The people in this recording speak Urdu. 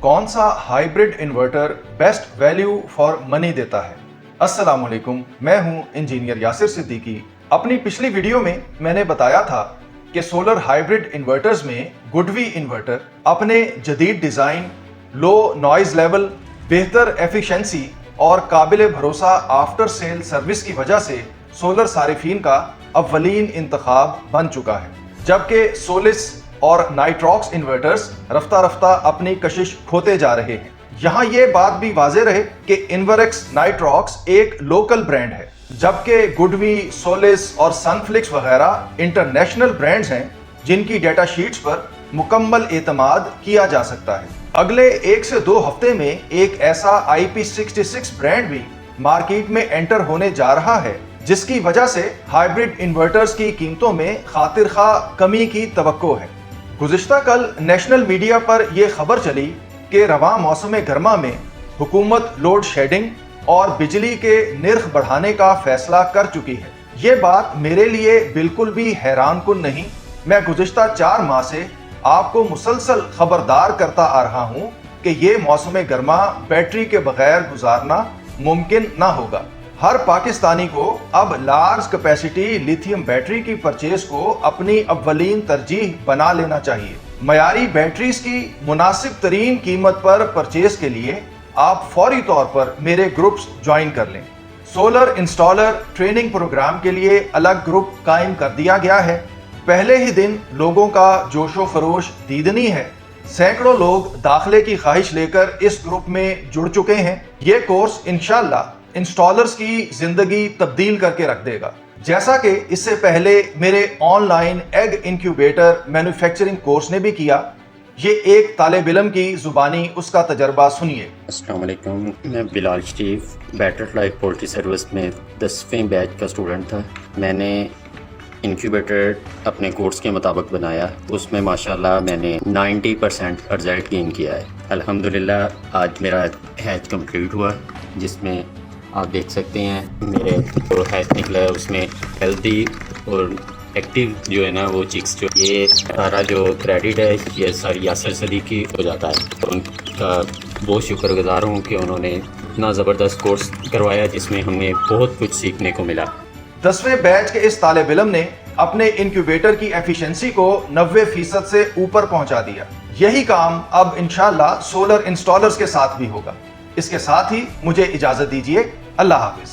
کون سا hybrid inverter best value for money دیتا ہے؟ السلام علیکم، میں ہوں انجینئر یاسر صدیقی۔ اپنی پچھلی ویڈیو میں میں نے بتایا تھا کہ سولر ہائیبرڈ انورٹرز میں گڈوی انورٹر اپنے جدید ڈیزائن، لو نوائز لیول، بہتر ایفیشنسی اور قابل بھروسہ آفٹر سیل سروس کی وجہ سے سولر صارفین کا اولین انتخاب بن چکا ہے، جبکہ سولس اور نائٹراکس انورٹرز رفتہ رفتہ اپنی کشش کھوتے جا رہے ہیں۔ یہاں یہ بات بھی واضح رہے کہ انوریکس نائٹراکس ایک لوکل برانڈ ہے، جبکہ گڈوی، سولس اور سن فلکس وغیرہ انٹرنیشنل برانڈز ہیں جن کی ڈیٹا شیٹس پر مکمل اعتماد کیا جا سکتا ہے۔ اگلے 1 سے 2 ہفتے میں ایک ایسا IP66 برانڈ بھی مارکیٹ میں انٹر ہونے جا رہا ہے جس کی وجہ سے ہائیبرڈ انورٹرز کی قیمتوں میں خاطر خواہ کمی کی توقع ہے۔ گزشتہ کل نیشنل میڈیا پر یہ خبر چلی کہ رواں موسم گرما میں حکومت لوڈ شیڈنگ اور بجلی کے نرخ بڑھانے کا فیصلہ کر چکی ہے۔ یہ بات میرے لیے بالکل بھی حیران کن نہیں۔ میں گزشتہ 4 ماہ سے آپ کو مسلسل خبردار کرتا آ رہا ہوں کہ یہ موسم گرما بیٹری کے بغیر گزارنا ممکن نہ ہوگا۔ ہر پاکستانی کو اب لارج کیپیسٹی لیتھیم بیٹری کی پرچیز کو اپنی اولین ترجیح بنا لینا چاہیے۔ معیاری بیٹریز کی مناسب ترین قیمت پر پرچیز کے لیے آپ فوری طور پر میرے گروپس جوائن کر لیں۔ سولر انسٹالر ٹریننگ پروگرام کے لیے الگ گروپ قائم کر دیا گیا ہے۔ پہلے ہی دن لوگوں کا جوش و خروش دیدنی ہے۔ سینکڑوں لوگ داخلے کی خواہش لے کر اس گروپ میں جڑ چکے ہیں۔ یہ کورس انشاءاللہ انسٹالرز کی زندگی تبدیل کر کے رکھ دے گا، جیسا کہ اس سے پہلے میرے on line egg incubator manufacturing course نے بھی کیا۔ یہ ایک طالب علم کی زبانی اس کا تجربہ سنیے۔ السلام علیکم، میں بلال شریف بیٹر لائف پولٹری سروس میں 10ویں بیچ کا اسٹوڈنٹ تھا۔ میں نے انکیوبیٹر اپنے کورس کے مطابق بنایا، اس میں ماشاءاللہ میں نے 90% رزلٹ گین کیا ہے۔ الحمدللہ آج میرا ہیچ کمپلیٹ ہوا، جس میں آپ دیکھ سکتے ہیں میرے جو ہیچ نکلا ہے اس میں ہیلدی اور ایکٹیو جو ہے نا وہ چکس، جو یہ سارا جو کریڈٹ ہے یہ ساری یاسر صدیقی ہو جاتا ہے۔ تو ان کا بہت شکر گزار ہوں کہ انہوں نے اتنا زبردست کورس کروایا جس میں ہمیں بہت کچھ سیکھنے کو ملا۔ 10ویں بیچ کے اس طالب علم نے اپنے انکیوبیٹر کی ایفیشنسی کو 90% سے اوپر پہنچا دیا۔ یہی کام اب انشاءاللہ سولر انسٹالرز کے ساتھ بھی ہوگا۔ اس کے ساتھ ہی مجھے اجازت دیجیے، اللہ حافظ۔